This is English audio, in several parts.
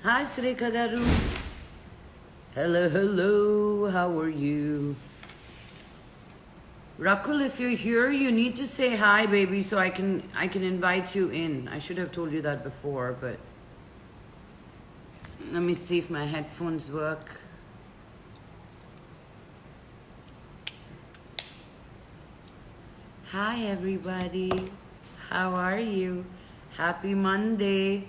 Hi, Sreka Garu. Hello, hello. How are you? Rakul, if you're here, you need to say hi, baby, so I can invite you in. I should have told you that before, but let me see if my headphones work. Hi, everybody. How are you? Happy Monday.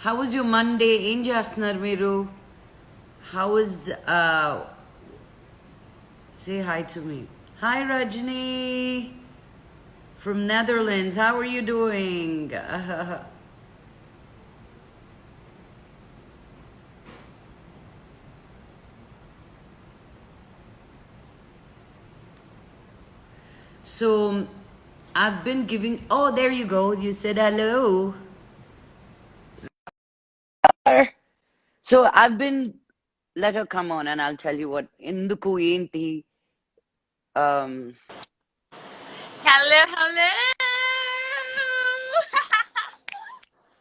How was your Monday? ఏం చేస్తున్నారు మీరు? How was say hi to me. Hi Rajni from Netherlands. How are you doing? So I've been giving, oh, there you go. You said hello. So I've been, let her come on and I'll tell you what. Induku enti. Um, Hello, hello.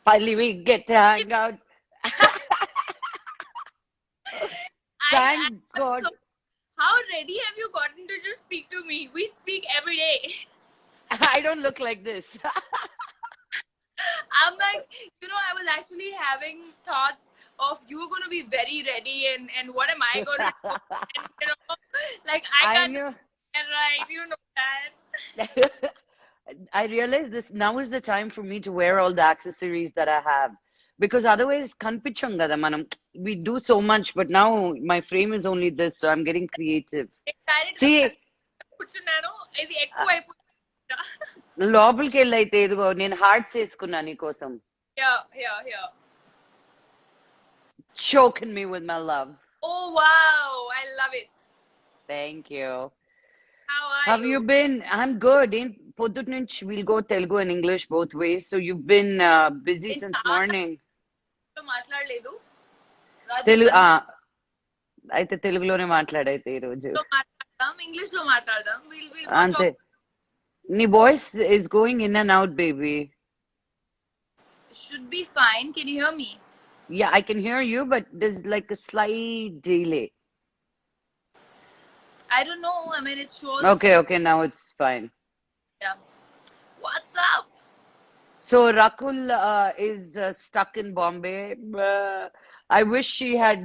Finally we get to hang out. I Thank am God. so. How ready have you gotten to just speak to me? We speak every day. I don't look like this. I'm like, I was actually having thoughts of you are going to be very ready and what am I going to do? And, like I I can't know. get right. You know that. I realize this now is the time for me to wear all the accessories that I have. Because otherwise, kanpicham kada manam. We do so much, but now my frame is only this, so I'm getting creative. Direct గా See, కూర్చున్నాను ఇది ఎక్కువ అయిపోయింది. లోపలికి వెళ్ళైతే ఇదిగో నేను hearts వేసుకున్నా నీకోసం. Yeah. Choking me with my love. Oh wow, I love it. Thank you. How are Have you? you been? I'm good. In Podutnich, we'll go Telugu and English both ways. So you've been busy నేను since చాలా morning. మాట్లాడలేదు తెలుగు రాజేంద్రని అయితే తెలుగులోనే మాట్లాడైతే ఈరోజు లో మాట్లాడదాం English లో మాట్లాడదాం we'll both అంతే talk. నీ voice is going in and out, baby. Should be fine. Can you hear me? Yeah, I can hear you, but there's like a slight delay. I don't know. I mean, it shows. Okay, now it's fine. Yeah. What's up? So Rakul is stuck in Bombay. I wish she had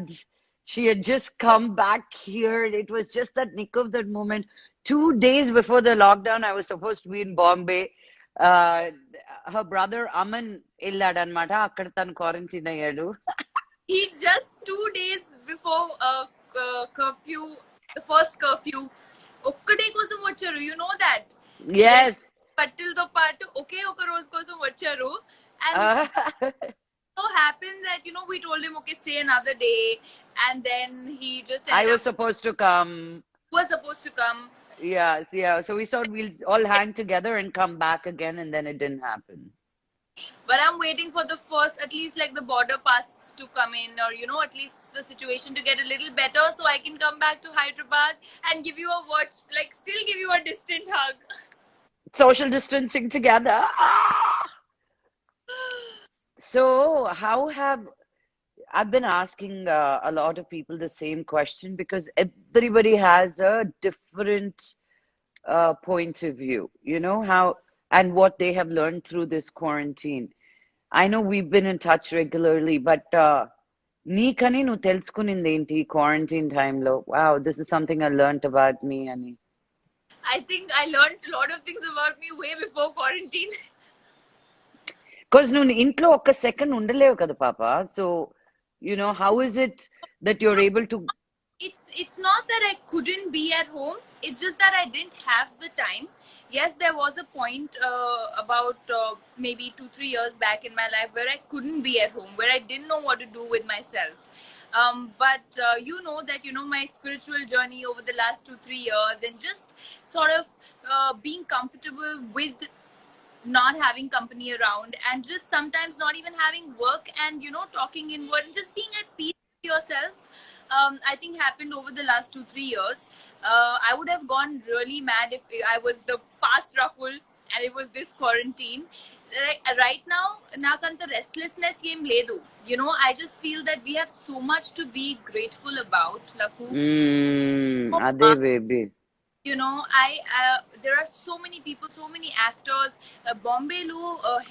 just come back here. It was just that nick of that moment. 2 days before the lockdown, I was supposed to be in Bombay. Uh, Her brother Aman illadanmata akkada tanu quarantine ayyadu. He just 2 days before curfew, the first curfew, ఒక్కడే కోసం వచ్చారు. You know that. Yes. పట్టిల్తో పాటు ఒకే ఒక రోజు కోసం వచ్చారు. And Uh, so happened that we told him okay, stay another day, and then he just I ended was up supposed to come. was supposed to come. Yeah. So we thought we'll all hang together and come back again, and then it didn't happen. But I'm waiting for the first, at least like the border pass to come in, or at least the situation to get a little better, so I can come back to Hyderabad and give you a watch, like still give you a distant hug. Social distancing together. So, how have I've been asking a lot of people the same question because everybody has a different point of view, how and what they have learned through this quarantine. I know we've been in touch regularly, but నీకని నువ్వు తెలుసుకునింది ఏంటి quarantine టైంలో? Wow, this is something I learned about me అని. I think I learned a lot of things about me way before quarantine. Because నువ్వు ఇంట్లో ఒక్క second ఉండలేవు కదా పాప. So, how is it that you're No, able to? it's not that I couldn't be at home. It's just that I didn't have the time. Yes, there was a point about maybe 2-3 years back in my life where I couldn't be at home, where I didn't know what to do with myself. But you know that my spiritual journey over the last 2-3 years, and just sort of being comfortable with not having company around, and just sometimes not even having work, and talking inward and just being at peace with yourself. I think happened over the last 2 3 years. I would have gone really mad if I was the past Rakul and it was this quarantine. Right now, nakanta restlessness ఏం లేదు. I just feel that we have so much to be grateful about, Laku. Ade baby. There are so many people, so many actors. Bombay lo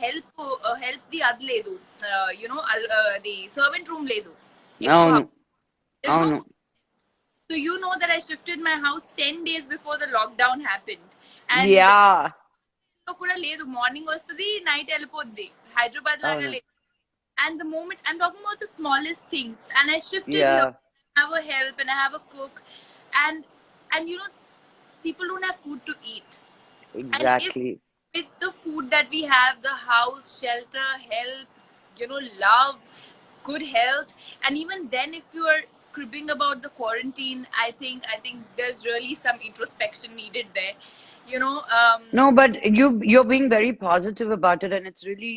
help the ad ledu. The servant room ledu. Ekku Avunu. there's no. Avunu. So you know that I shifted my house 10 days before the lockdown happened. And Yeah. కూడా లేదు morning వస్తుంది night వెళ్ళిపోద్ది హైదరాబాద్ లాగా Avunu. లేదు. And the moment I'm talking about the smallest things, and I shifted here, Yeah. I have a help and I have a cook, and people don't have food to eat. And if Exactly. with the food that we have, the house, shelter, help, love, good health, and even then if you are cribbing about the quarantine, I think there's really some introspection needed there. you know um No, but you're being very positive about it, and it's really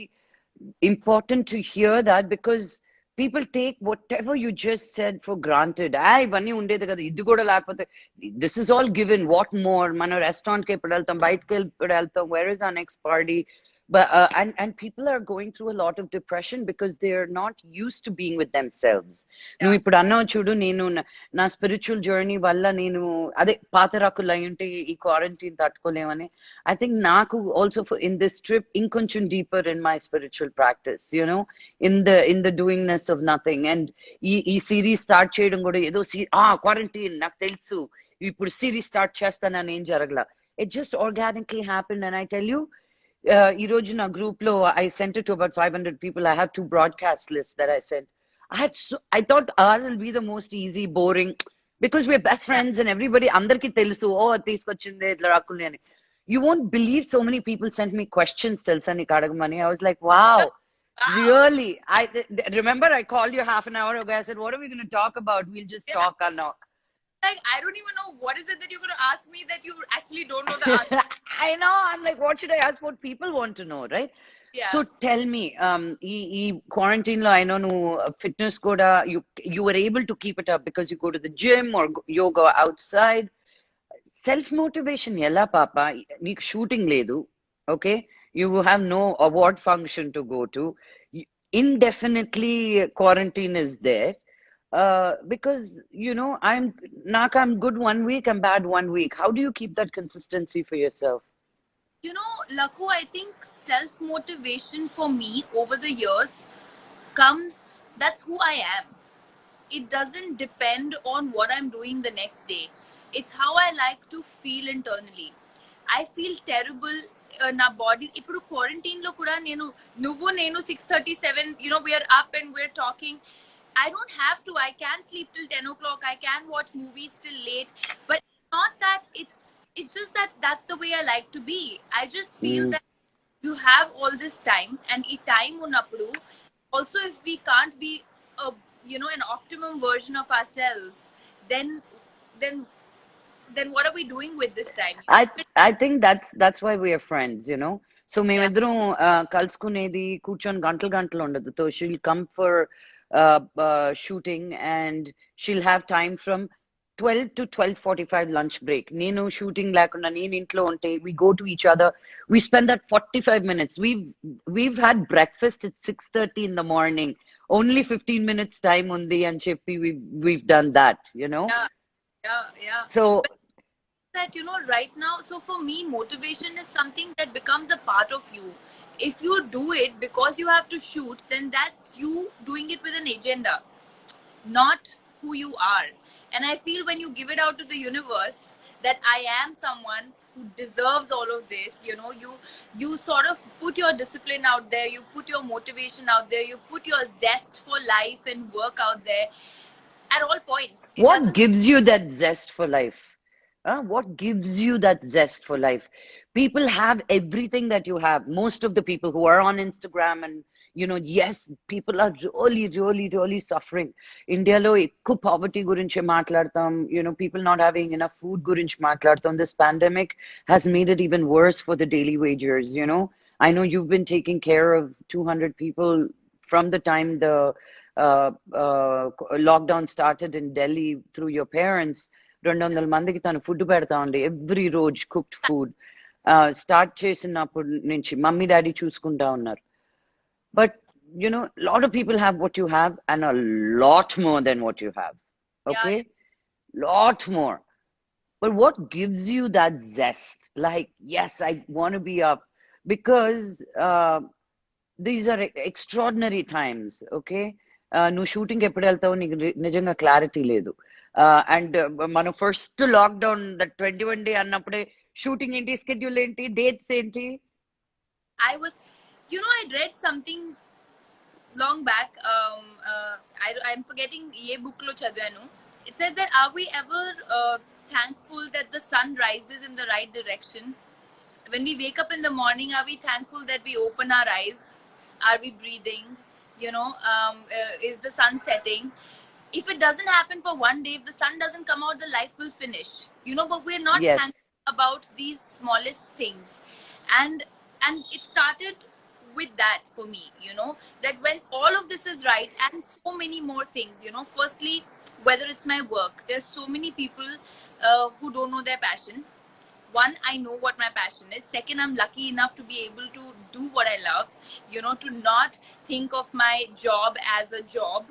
important to hear that because people take whatever you just said for granted. I bunny undedi kada iddu kuda lakapothe this is all given. What more? Mana restaurant ke ippudu eltham, bite ke ippudu eltham. Where is our next party? But and people are going through a lot of depression because they are not used to being with themselves. నువ్వు yeah ఇప్పుడు అన్నావు చూడు నేను నా spiritual journey వల్ల నేను అదే పాత రాకులు అయి ఉంటే ఈ quarantine తట్టుకోలేమని I think Naku also for in this trip inkonchum deeper in my spiritual practice, in the doingness of nothing. And ఈ series start చేయడం కూడా ఏదో quarantine నాకు తెలుసు ఇప్పుడు series start చేస్తానని ఏం జరగల. It just organically happened, and I tell you, ఈ రోజు నా group లో I sent it to about 500 people. I have 2 broadcast lists that I sent. I thought ours will be the most easy, boring, because we're best yeah friends and everybody అందరికి తెలుసు తీసుకొచ్చింది ఇట్లా రాకుల్ని అని. You won't believe so many people sent me questions తెలుసా నీకు అడగమని. I was like, wow, wow really? Remember I called you half an hour ago. I said, what are we going to talk about? We'll just yeah talk, Anna. like I don't even know what is it that you're going to ask me that you actually don't know the answer. I know. I'm like, what should I ask? What people want to know, right? So Yeah. tell me, ఈ quarantine లో I know నువ్వు fitness కూడా you were able to keep it up because you go to the gym or yoga outside. Self motivation ఎలా పాప? నీకు shooting లేదు, okay? You have no award function to go to. Indefinitely quarantine is there. Because I'm good 1 week, I'm bad 1 week. How do you keep that consistency for yourself? Laku, I think self motivation for me over the years comes, that's who I am. It doesn't depend on what I'm doing the next day. It's how I like to feel internally. I feel terrible. నా body ఇప్పుడు quarantine లో కూడా నేను 6:37 we're up and we're talking. I don't have to. I can sleep till 10 o'clock. I can watch movies till late. But not that it's just that that's the way I like to be. I just feel Mm. that you have all this time, and ఈ time ఉన్నప్పుడు also if we can't be a an optimum version of ourselves, then then then what are we doing with this time? I I think that's why we are friends, So Yeah, మేమిద్దరం కలుసుకునేది కూర్చొని గంటలు గంటలు ఉండదు. So she'll come for shooting, and she'll have time from 12 to 12:45 lunch break. నేను shooting లేకుండా నేను ఇంట్లో ఉంటే we go to each other. We spend that 45 minutes. We've had breakfast at 6:30 in the morning. Only 15 minutes time undi అని చెప్పి we've done that. yeah, yeah, yeah. So That right now, so for me motivation is something that becomes a part of you. If you do it because you have to shoot, then that's you doing it with an agenda, not who you are. And I feel when you give it out to the universe that I am someone who deserves all of this, you sort of put your discipline out there, you put your motivation out there, you put your zest for life and work out there at all points. It what doesn't. gives you that zest for life? What gives you that zest for life? People have everything that you have. Most of the people who are on Instagram, and yes, people are really, really, really suffering. ఇండియాలో ఎక్కువ poverty గురించి మాట్లాడతాం. People not having enough food గురించి మాట్లాడతాం. This pandemic has made it even worse for the daily wagers. I know you've been taking care of 200 people from the time the lockdown started in Delhi through your parents, 200 మందికి తను food పెడతా ఉండే every రోజు cooked food start చేసినప్పటి నుంచి mummy daddy చూసుకుంటా ఉన్నారు. But a lot of people have what you have and a lot more than what you have. Yeah, Okay? yeah. Lot more. But what gives you that zest? Like, yes, I want to be up because these are extraordinary times, okay? నువ్వు shooting ఎప్పుడు వెళ్తావు నీకు నిజంగా clarity లేదు. And మనం first lockdown that 21 day అన్నప్పుడే shooting ఏంటి, schedule ఏంటి, డేట్స్ ఏంటి? I was, I read something long back. I'm forgetting ye book lo chadvanu. It said that are we ever thankful that the sun rises in the right direction? When we wake up in the morning, are we thankful that we open our eyes? Are we breathing? Is the sun setting? If it doesn't happen for one day, if the sun doesn't come out, the life will finish. But we're not Yes. thankful about these smallest things. And and it started with that for me, that when all of this is right and so many more things, firstly, whether it's my work, there's so many people who don't know their passion. One, I know what my passion is. Second, I'm lucky enough to be able to do what I love, to not think of my job as a job.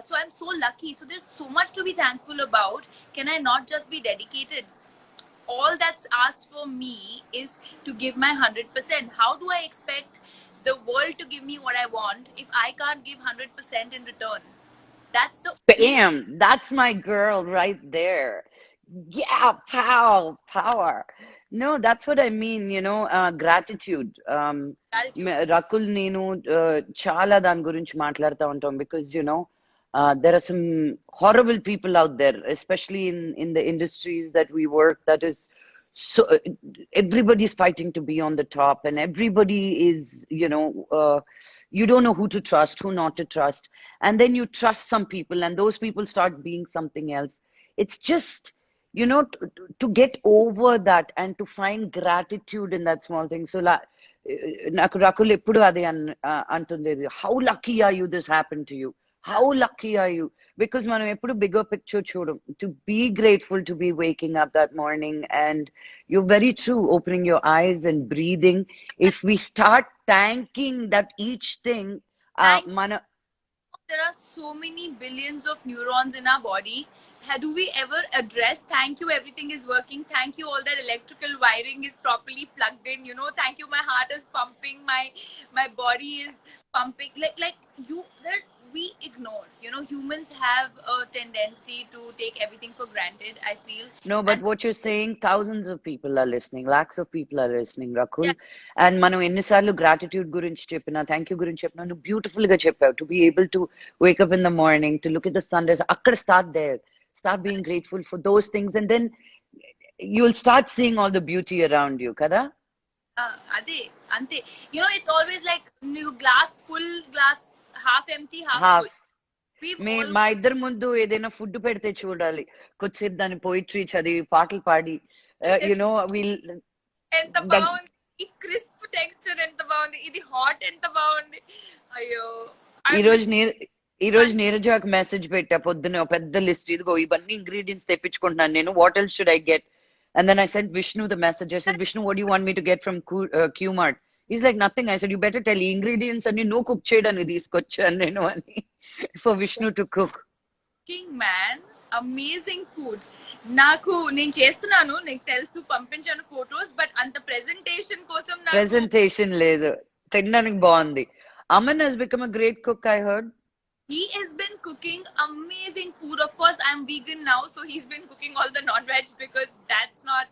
So I'm so lucky. So there's so much to be thankful about. Can I not just be dedicated? All that's asked for me is to give my 100%. How do I expect the world to give me what I want if I can't give 100% in return? That's the only Bam! That's my girl right there. Yeah, power. No, that's what I mean, gratitude. gratitude. Rakul, నేను చాలా దాని గురించి మాట్లాడుతూ ఉంటాం because, there are some horrible people out there, especially in the industries that we work, that is so everybody's fighting to be on the top, and everybody is, you don't know who to trust, who not to trust, and then you trust some people, and those people start being something else. It's just, to get over that and to find gratitude in that small thing. So, నాకు రకుల్ ఎప్పుడు అదే అంటుంది, how lucky are you this happened to you? How lucky are you? Because మనం ఎప్పుడు bigger picture చూడం. To be grateful to be waking up that morning, and you're very true, opening your eyes and breathing. If we start thanking that each thing, Thank మన there are so many billions of neurons in our body. Do we ever address thank you, everything is working, thank you, all that electrical wiring is properly plugged in, thank you, my heart is pumping, my body is pumping, like you that we ignore. Humans have a tendency to take everything for granted, I feel. No, but And what you're saying, thousands of people are listening, lakhs of people are listening, yeah, Rakul. And మనం ఎన్నిసార్లు gratitude గురించి చెప్పినా, thank you గురించి చెప్పినా, నువ్వు beautiful గా చెప్పావు. To be able to wake up in the morning, to look at the sunrise, అక్కడ start there. Start being grateful for those things, and then you'll start seeing all the beauty around you, kada? అదే అంతే. It's always like glass full, glass half empty, half Half. full. We've all మా ఇద్దరి ముందు ఏదైనా food పెడితే చూడాలి, కొద్దిసేపు దాని పోయిటరీ చదివి పాటలు పాడి, వీల్ ఎంత బాగుంది, ఈ క్రిస్ప్ టెక్స్చర్ ఎంత బాగుంది, ఇది హాట్ ఎంత బాగుంది. అయ్యో, ఐ ఈ రోజు విష్ ఈ రోజు నీరజాకి మెసేజ్ పెట్టా పొద్దున్న, ఒక పెద్ద లిస్ట్, ఇదిగో ఇవన్నీ ఇంగ్రీడియంట్స్ తెప్పించుకుంటున్నాను నేను, what else should I get? And then I sent Vishnu the message. I said, Vishnu, what do you want me to get from Qmart? He's like, nothing. I said, you better tell ingredients and no cook chedani తీసుకొచ్చు అని నేను అని for Vishnu to cook. Cooking man, amazing food. నేను చేస్తున్నాను, నీకు తెలుసు, పంపించాను photos, but అంత presentation కోసం నాకు Presentation లేదు, తినడానికి బాగుంది. Aman has become a great cook, I heard. he has been cooking amazing food. Of course, I'm vegan now, so he's been cooking all the non-veg because that's not.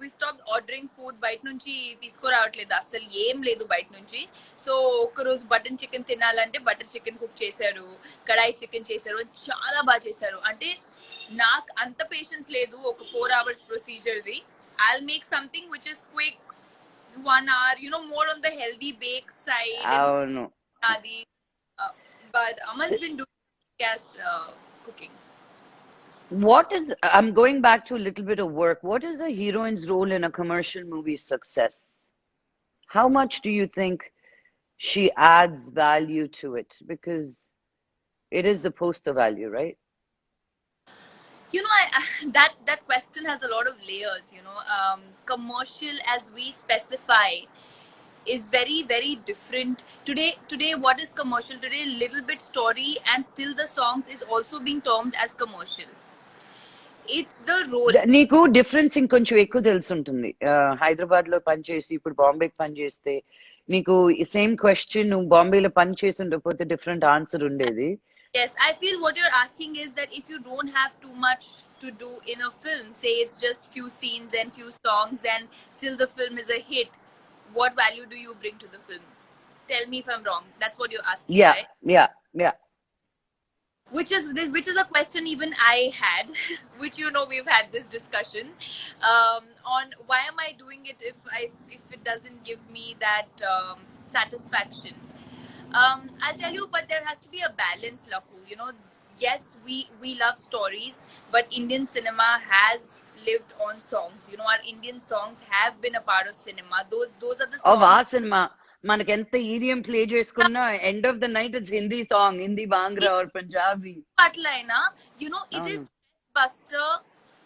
We stopped ordering food బయట నుంచి తీసుకురావట్లేదు, అసలు ఏం లేదు బయట నుంచి. So ఒకరోజు button chicken తినాలంటే butter chicken cook చేశారు, కడాయి చికెన్ చేశారు, చాలా బాగా చేశారు. అంటే నాకు అంత పేషెన్స్ లేదు ఒక 4 hours ప్రొసీజర్ది. I'll make something which is quick, 1 hour, more on the healthy bake side. అవును. And but Aman's been doing gas cooking. I'm going back to a little bit of work. What is a heroine's role in a commercial movie's success? How much do you think she adds value to it? Because It is the poster value, right? That question has a lot of layers. Commercial, as we specify, is very very different today. What is commercial today? Little bit story, and still the songs is also being termed as commercial. It's the role. నీకు difference ఇంకొంచెం ఎక్కువ తెలుసుంటుంది. హైదరాబాద్ లో పని చేసి ఇప్పుడు బాంబేకి పని చేస్తే నీకు సేమ్ క్వశ్చన్ నువ్వు బాంబేలో పని చేసి ఉండకపోతే డిఫరెంట్ ఆన్సర్ ఉండేది. Yes, I feel what you're asking is that if you don't have too much to do in a film, say it's just few scenes and few songs, and still the film is a hit, what value do you bring to the film? Tell me if I'm wrong. That's what you're asking, Yeah, right? yeah. Which is a question even I had, which we've had this discussion on why am I doing it if it doesn't give me that satisfaction. I'll tell you, but there has to be a balance, Laku. Yes, we love stories, but Indian cinema has lived on songs. Our Indian songs have been a part of cinema. Those are the songs. ఆ సినిమా మనకి ఎంత ఈడియం play చేసుకున్నా end of the night it's Hindi song, Hindi bhangra or Punjabi. Atlanta, it is buster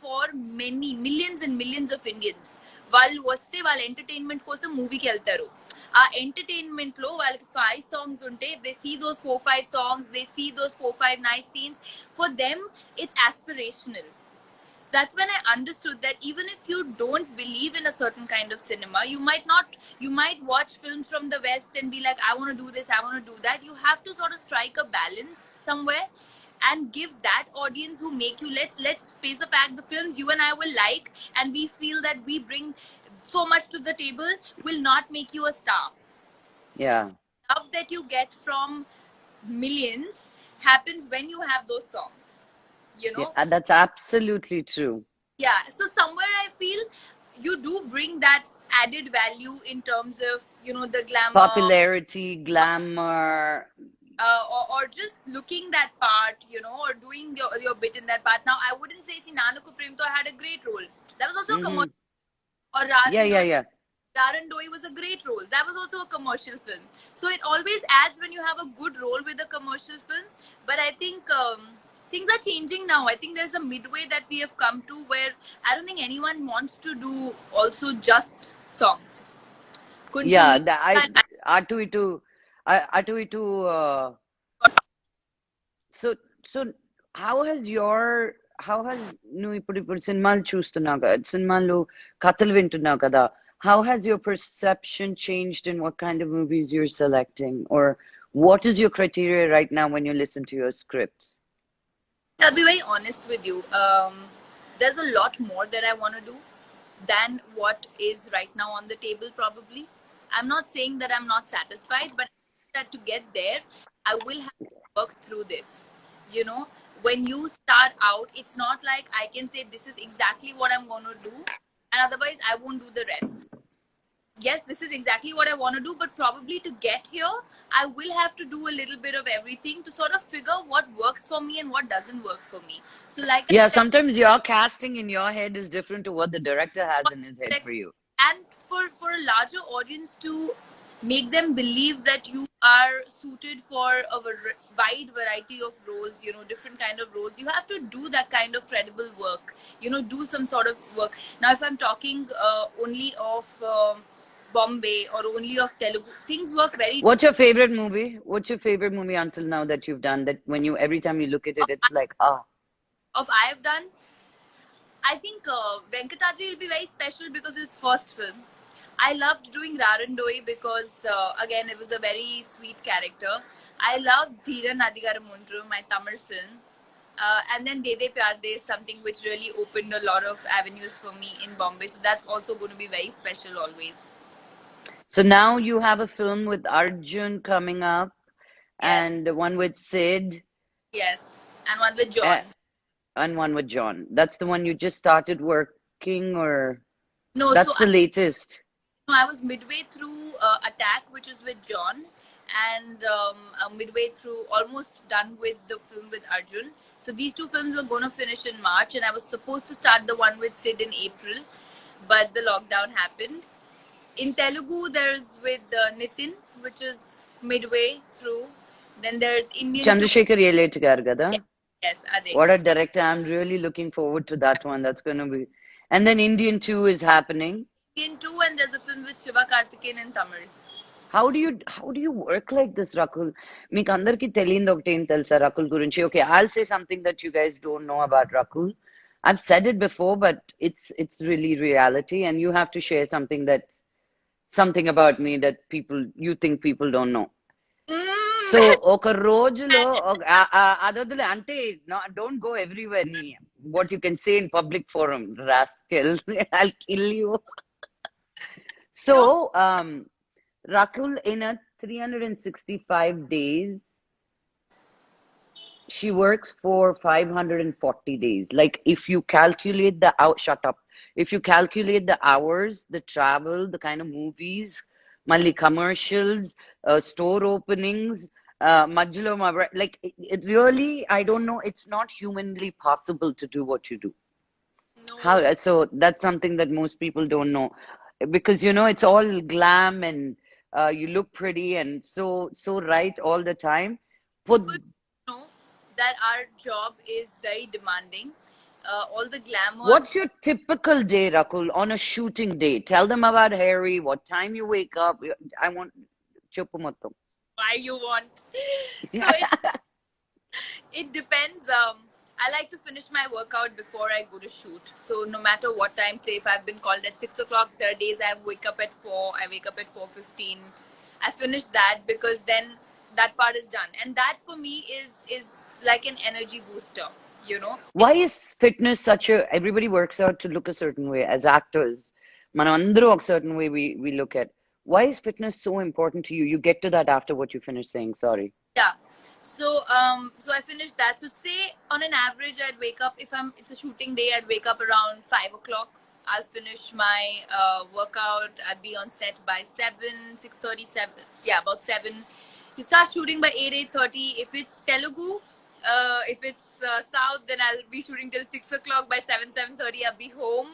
for many millions and millions of Indians. వాళ్ళు వస్తే వాళ్ళ entertainment కోసం మూవీకి వెళ్తారు. ఆ ఎంటర్టైన్మెంట్ లో వాళ్ళకి 5 songs ఉంటే they see those 4-5 songs, they see those 4-5 nice scenes. For them, it's aspirational. So that's when I understood that even if you don't believe in a certain kind of cinema, you might watch films from the West and be like, I want to do this, I want to do that. You have to sort of strike a balance somewhere and give that audience who make you, let's face the fact, the films you and I will like and we feel that we bring so much to the table will not make you a star. Yeah. Love that you get from millions happens when you have those songs. Yeah, that's absolutely true. Yeah, so somewhere I feel you do bring that added value in terms of the glamour, Popularity, glamour, or just looking that part, or doing your bit in that part. Now I wouldn't say Nanaku Premto had a great role. That was also a commercial. Or yeah. Darandoi was a great role. That was also a commercial film. So it always adds when you have a good role with a commercial film. But I think things are changing now. I think there's a midway that we have come to where I don't think anyone wants to do also just songs. Yeah, అటు ఇటు. So how has నువ్వు ఇప్పుడు సినిమాలు చూస్తున్నావు కదా, సినిమాలు కథలు వింటున్నావు కదా, how has your perception changed in what kind of movies you're selecting, or what is your criteria right now when you listen to your scripts? I'll be very honest with you. There's a lot more that I want to do than what is right now on the table, probably. I'm not saying that I'm not satisfied, but that to get there, I will have to work through this. When you start out, it's not like I can say this is exactly what I'm going to do, and otherwise I won't do the rest. Yes, this is exactly what I want to do, but probably to get here, I will have to do a little bit of everything to sort of figure what works for me and what doesn't work for me. So like yeah, sometimes your casting in your head is different to what the director has in his head for you. And for a larger audience to make them believe that you are suited for a wide variety of roles, different kind of roles, you have to do that kind of credible work, do some sort of work. Now if I'm talking only of Bombay or only of Telugu, things work very. What's your favorite movie? What's your favorite movie until now that you've done, that when you every time you look at it, it's like of I have done? I think Venkataji will be very special because it's first film. I loved doing Rarandoi because again it was a very sweet character. I loved Dhiran Adigara Mundru, my Tamil film. And then Dede Pyar De is something which really opened a lot of avenues for me in Bombay. So that's also going to be very special always. So now you have a film with Arjun coming up, Yes. and one with Sid. Yes, and one with John. And one with John. That's the one you just started working, or no? That's the latest. No, I was midway through Attack, which is with John, and midway through, almost done with the film with Arjun. So these two films were going to finish in March, and I was supposed to start the one with Sid in April, but the lockdown happened. In Telugu, there's with Nitin, which is midway through. Then there's Indian 2. Chandrasekhar Yeleti garu kada. Yes, yes, Ade. What a director. I'm really looking forward to that one. That's going to be. And then Indian 2 is happening. Indian 2, and there's a film with Shiva Karthikeyan in Tamil. How do you work like this, Rakul? మీకు అందరికీ తెలియదు ఒకటి ఏం తెలుసా Rakul గురించి? Okay, I'll say something that you guys don't know about Rakul. I've said it before, but it's really reality, and you have to share something about me that you think people don't know. So ఒక రోజులో అదొద్దులే అంటే don't go everywhere నీ what you can say in public forum, rascal. I'll kill you. So Rakul, in a 365 days, she works for 540 days. Like if you calculate the shut up. If you calculate the hours, the travel, the kind of movies, mali commercials, store openings, majlo like it really, I don't know, it's not humanly possible to do what you do. No. How? So that's something that most people don't know, because it's all glam and you look pretty and so right all the time. Put People know that our job is very demanding. All the glamour. What's your typical day, Rakul, on a shooting day? Tell them about Harry, what time you wake up. I want chuppu mottam. Why you want? So it depends. I like to finish my workout before I go to shoot. So no matter what time, say if I've been called at 6 o'clock, there are days I wake up at 4. I wake up at 4:15. I finish that because then that part is done, and that for me is like an energy booster. Why is fitness such a? Everybody works out to look a certain way. As actors, manandru a certain way we look at. Why is fitness so important to you? You get to that after what you finish saying. Sorry. Yeah. So I finished that. So say on an average, I'd wake up, if it's a shooting day, I'd wake up around 5 o'clock. I'll finish my workout. I'd be on set by 7, 6:37. Yeah, about 7. You start shooting by 8, 8:30. If it's Telugu, if it's South, then I'll be shooting till 6 o'clock. By 7, 7:30, I'll be home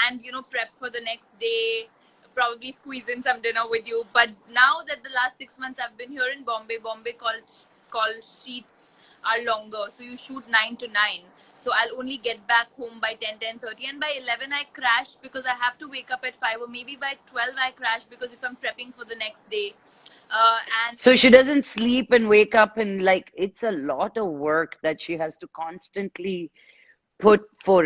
and prep for the next day. Probably squeeze in some dinner with you. But now that the last 6 months I've been here in Bombay call sheets are longer. So you shoot 9 to 9. So I'll only get back home by 10, 10:30. And by 11 I crash because I have to wake up at 5. Or maybe by 12 I crash because if I'm prepping for the next day. And So she doesn't sleep and wake up, and like it's a lot of work that she has to constantly put for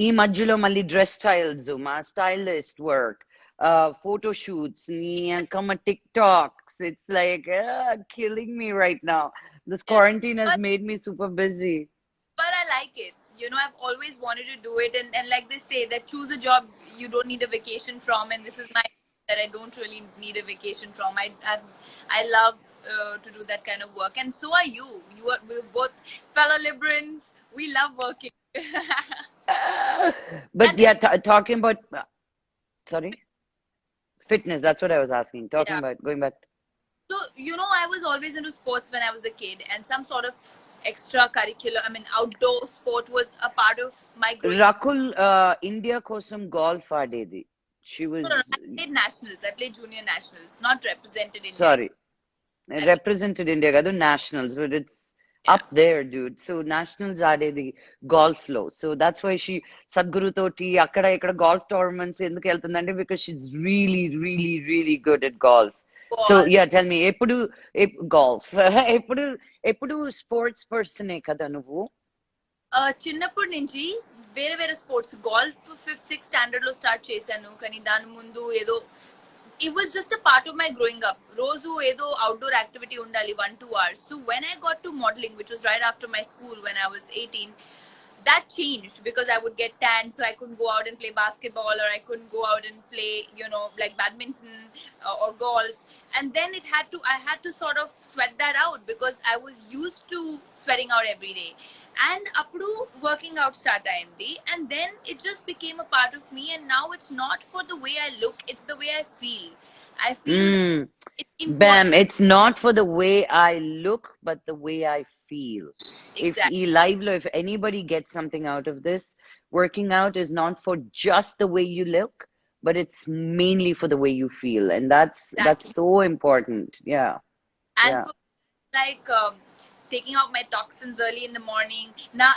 ఈ మధ్యలో మళ్ళీ dress styles, మా stylist work, photo shoots, TikToks. It's like killing me right now. This quarantine has made me super busy. But I like it. I've always wanted to do it, and like they say that choose a job you don't need a vacation from, and this is my that I don't really need a vacation from. I love to do that kind of work, and so are you. We're both fellow Librans. We love working. But And yeah, talking about sorry, fitness. That's what I was asking. Talking Yeah. about going back. So I was always into sports when I was a kid, and some sort of extracurricular, outdoor sport was a part of my growing. Rakul India kosam golf ఆడేది. She was No, I played nationals. I played junior nationals, not represented India. sorry, represented India కాదు nationals, but it's up there, dude. So nationals ఆడేది golf లో. So that's why she Sadhguru toti అక్కడ ఇక్కడ golf tournaments ఎందుకు వెళ్తుందంటే because she's really really really good at golf. So yeah, tell me, ఎప్పుడు golf ఎప్పుడు sports పర్సనే కదా నువ్వు? చిన్నప్పటి నుంచి వేరే వేరే sports golf 5th 6th standard లో స్టార్ట్ చేశాను. కానీ దాని ముందు ఏదో it was just a part of my growing up. రోజు ఏదో outdoor activity ఉండాలి 1-2 hours. So when I got to modeling, which was right after my school when I was 18, that changed because I would get tan, so I couldn't go out and play basketball, or I couldn't go out and play like badminton or golf. And then I had to sort of sweat that out because I was used to sweating out every day. And appudu working out start ayindi, and then it just became a part of me. And now it's not for the way I look, it's the way I feel. I feel it's important. Bam, it's not for the way I look, but the way I feel. Exactly. If anybody gets something out of this, working out is not for just the way you look, but it's mainly for the way you feel, and that's so important. Yeah. And yeah. for like taking out my toxins early in the morning. Na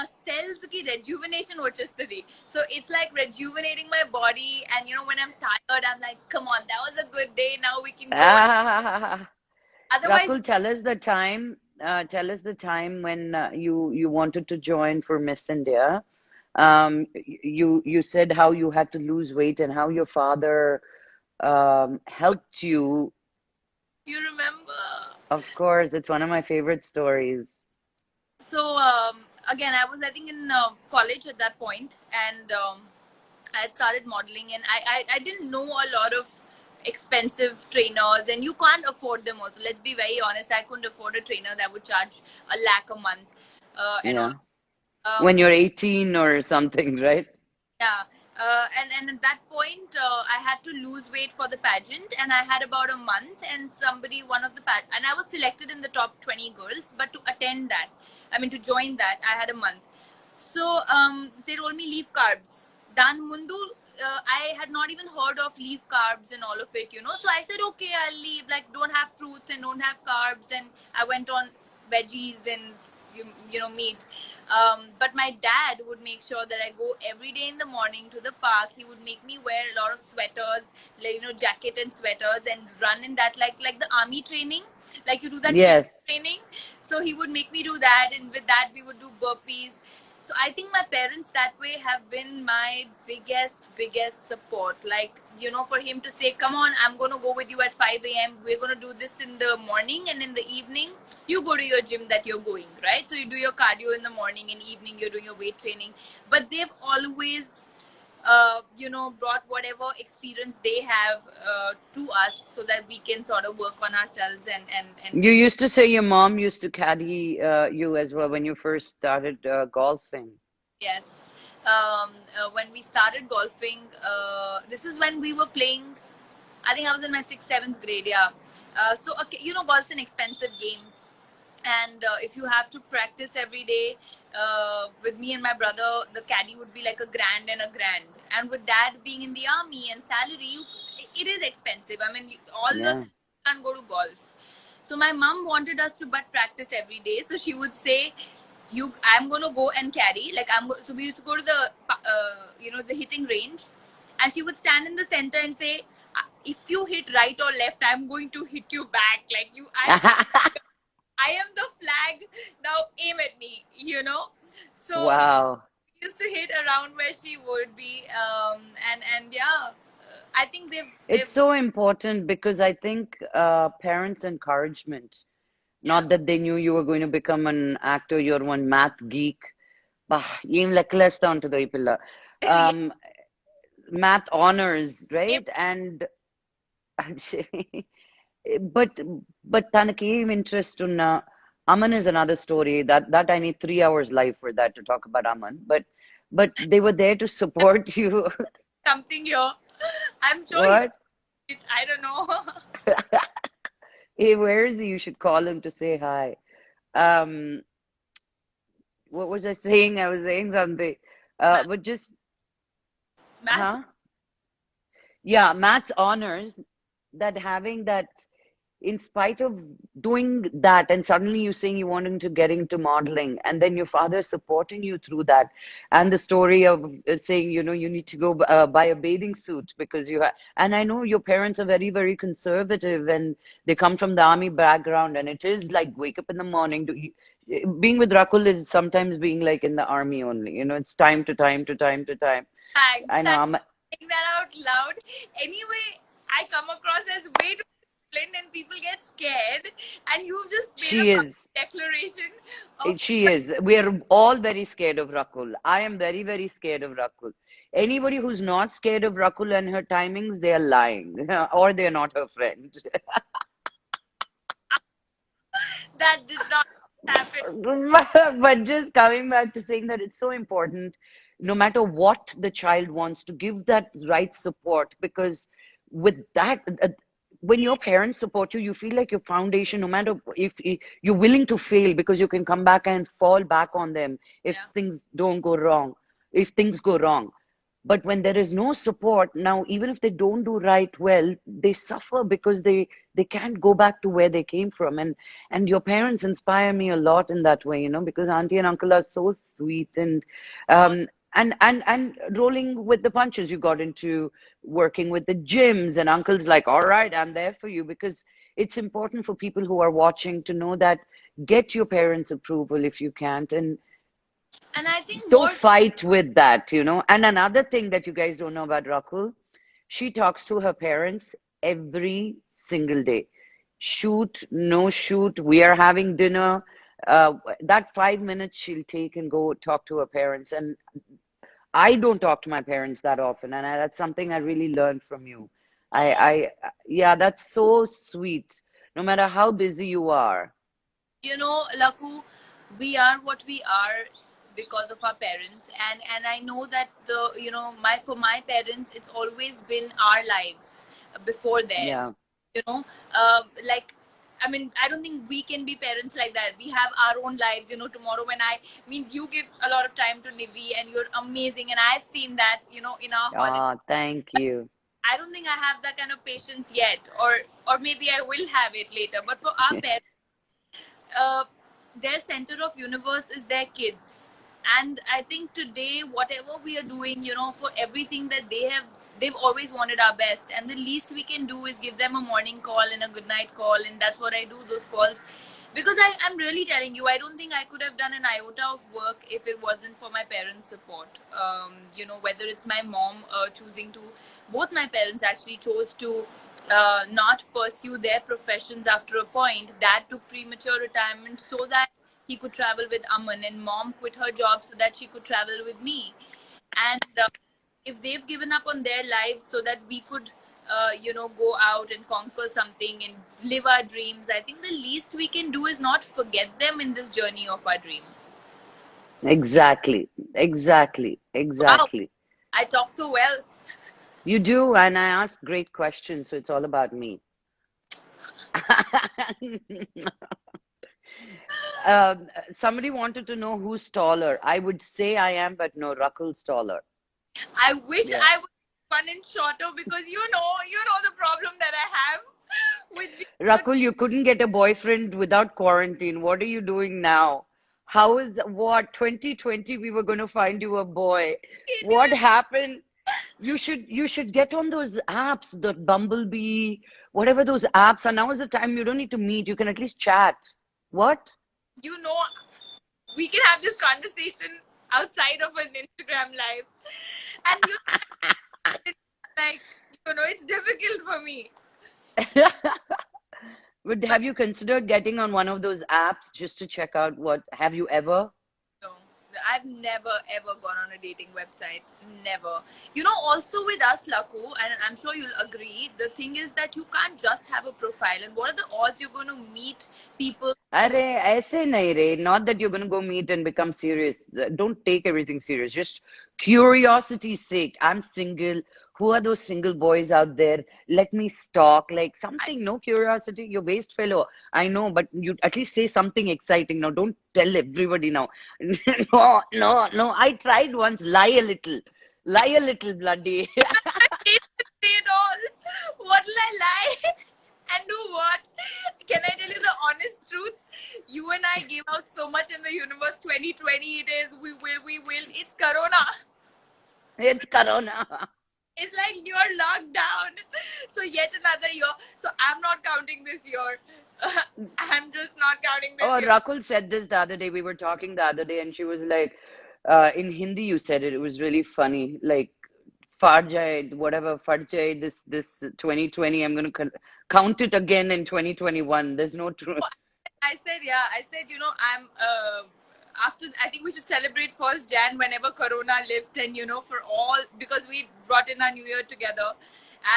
cells ki rejuvenation vachestadi. So it's like rejuvenating my body. And when I'm tired, I'm like, come on, that was a good day. Now we can go. Ah, Otherwise, Rakul, tell us the time. Tell us the time when you wanted to join for Miss India. You said how you had to lose weight and how your father helped you. you remember. Of course, it's one of my favorite stories. So again, I think in college at that point, and I had started modeling, and I didn't know a lot of expensive trainers, and you can't afford them also. Let's be very honest, I couldn't afford a trainer that would charge a lakh a month, and all. Yeah. When Um, you're 18 or something, right? yeah, and at that point, I had to lose weight for the pageant, and I had about a month. And and I was selected in the top 20 girls, but to attend that, I mean to join that, I had a month. So they told me leave carbs. Dan mundu, I had not even heard of leave carbs and all of it. So I said, okay, I'll leave. Like, don't have fruits and don't have carbs. And I went on veggies and meat. But my dad would make sure that I go every day in the morning to the park. He would make me wear a lot of sweaters, like, jacket and sweaters, and run in that, like the army training, like you do that Yes. training. So he would make me do that, and with that we would do burpees. So I think my parents that way have been my biggest support. Like, for him to say, come on, I'm going to go with you at 5 a.m. We're going to do this in the morning, and in the evening you go to your gym that you're going, right? So you do your cardio in the morning, and evening you're doing your weight training. But they've always brought whatever experience they have to us, so that we can sort of work on ourselves and You used to say your mom used to caddy you as well when you first started golfing. yes. When we started golfing, this is when we were playing. I think I was in my sixth, seventh grade. Yeah. So okay, golf's an expensive game, and if you have to practice every day, with me and my brother, the caddy would be like a grand and a grand. And with dad being in the army and salary, it is expensive. I mean, all the Yeah. can't go to golf. So my mom wanted us to but practice every day. So she would say, I'm gonna go and carry. Like, so we used to go to the the hitting range, and she would stand in the center and say, if you hit right or left, I'm going to hit you back. Like, I am the flag. Now aim at me. So she Wow. used to hit around where she would be, and yeah, I think It's they've so important because I think parents' encouragement, yeah. not that they knew you were going to become an actor, you're one math geek. Bah, ఏం లెక్కలేస్తా ఉంటుందో ఈ పిల్ల. Yeah, Um, math honors, yeah, right? And but but తనకి ఏం interest ఉన్న Aman is another story that I need 3 hours live for that to talk about Aman. But they were there to support you. something here. I'm sure he What? did. I don't know. Hey, where is he? You should call him to say hi. Um, what was I saying? I was saying something. Math, But just, maths. huh? Yeah, Matt's honors that having that, in spite of doing that, and suddenly you saying you wanting to get into modeling, and then your father supporting you through that, and the story of saying, you need to go buy a bathing suit because you have, and I know your parents are very, very conservative, and they come from the army background, and it is like wake up in the morning. Being with Rakul is sometimes being like in the army only. It's time to time to time to time. Thanks. I know. Thanks for saying that out loud. Anyway, I come across as way too disciplined, and people get scared. And you've just made a She is. declaration of. She is. We are all very scared of Rakul. I am very, very scared of Rakul. Anybody who's not scared of Rakul and her timings, they are lying, or they are not her friend. That did not happen. But just coming back to saying that it's so important, no matter what the child wants, to give that right support, because with that, when your parents support you, you feel like your foundation, no matter if you're willing to fail, because you can come back and fall back on them if Yeah. things don't go wrong, if things go wrong. But when there is no support, now even if they don't do right well, they suffer because they can't go back to where they came from. And your parents inspire me a lot in that way, because auntie and uncle are so sweet, Oh, and rolling with the punches. You got into working with the gyms, and uncle's like, all right, I'm there for you, because it's important for people who are watching to know that get your parents' approval if you can't, and and I think don't more. fight with that. And another thing that you guys don't know about Rakul, she talks to her parents every single day. Shoot, no shoot, we are having dinner. That 5 minutes she'll take and go talk to her parents. And I don't talk to my parents that often, and that's something I really learned from you. Oh, Yeah, that's so sweet. No matter how busy you are. Laku, we are what we are because of our parents, and I know that my for my parents, it's always been our lives before theirs. Yeah. You know, like. I mean, I don't think we can be parents like that. We have our own lives. Tomorrow when I means you give a lot of time to Nivi and you're amazing, and I've seen that. In our holiday, Ah, thank you. I don't think I have that kind of patience yet, or maybe I will have it later. But for our parents, uh, their center of universe is their kids, and I think today whatever we are doing, for everything that they've always wanted our best, and the least we can do is give them a morning call and a good night call, and that's what I do, those calls, because I'm really telling you, I don't think I could have done an iota of work if it wasn't for my parents' support. Whether it's my mom choosing to, both my parents actually chose to not pursue their professions after a point. Dad took premature retirement so that he could travel with Aman, and mom quit her job so that she could travel with me. And if they've given up on their lives so that we could, go out and conquer something and live our dreams, I think the least we can do is not forget them in this journey of our dreams. Exactly, exactly, Wow, exactly. I talk so well. You do, and I ask great questions, so it's all about me. Somebody wanted to know who's taller. I would say I am, but no, Rakul's taller. I wish Yeah. I was fun and shorter because you know the problem that I have with being so Rakul, you couldn't get a boyfriend without quarantine. What are you doing now? How is what 2020 we were going to find you a boy? What skinny. happened? You should get on those apps, the Bumblebee, whatever those apps are. Now is the time you don't need to meet. You can at least chat. What? You know, we can have this conversation outside of an Instagram live, and it's like it's difficult for me. But But have you considered getting on one of those apps just to check out what have you ever? no, I've never ever gone on a dating website. Never. Also with us, Laku, and I'm sure you'll agree, the thing is that you can't just have a profile. And what are the odds you're going to meet people who Arey, ऐसे नहीं रे. Not that you're going to go meet and become serious. Don't take everything serious. Just curiosity's sake. I'm single. Who are those single boys out there? Let me stalk. Like I something, no curiosity. You're waste fellow. I know, but you at least say something exciting. Now, don't tell everybody now. No, no, no. I tried once. Lie a little. Lie a little, bloody. hate this day at all. What will I lie? And do what? Can I tell you the honest truth? You and I gave out so much in the universe. 2020 it is. We will. It's Corona. It's Corona. It's like you're locked down. So yet another year. So I'm not counting this year. I'm just not counting this Oh, year. Rakul said this the other day. We were talking the other day, and she was like, in Hindi, you said it. It was really funny. Like, far jaye, whatever, far jaye, this 2020, I'm going to count it again in 2021. There's no truth. I said, yeah, I said, I'm after, I think we should celebrate 1st Jan whenever Corona lifts, and for all, because we brought in our New Year together,